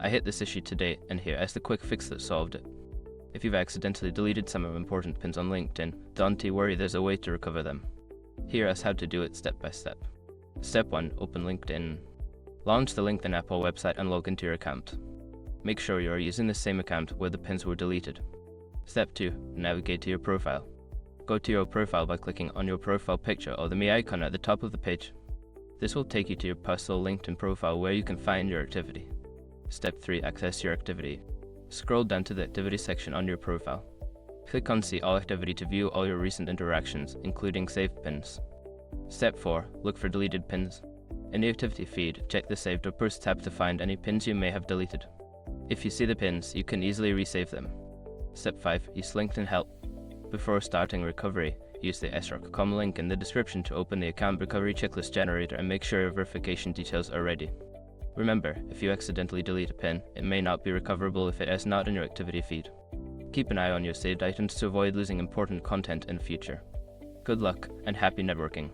I hit this issue today, and here is the quick fix that solved it. If you've accidentally deleted some of important pins on LinkedIn, don't worry, there's a way to recover them. Here is how to do it step by step. Step 1. Open LinkedIn. Launch the LinkedIn app or website and log into your account. Make sure you are using the same account where the pins were deleted. Step 2. Navigate to your profile. Go to your profile by clicking on your profile picture or the me icon at the top of the page. This will take you to your personal LinkedIn profile where you can find your activity. Step 3. Access your activity. Scroll down to the activity section on your profile. Click on See All Activity to view all your recent interactions, including saved pins. Step 4. Look for deleted pins. In the activity feed, check the Saved or Post tab to find any pins you may have deleted. If you see the pins, you can easily resave them. Step 5. Use LinkedIn Help. Before starting recovery, use the srock.com link in the description to open the account recovery checklist generator and make sure your verification details are ready. Remember, if you accidentally delete a pin, it may not be recoverable if it is not in your activity feed. Keep an eye on your saved items to avoid losing important content in the future. Good luck and happy networking.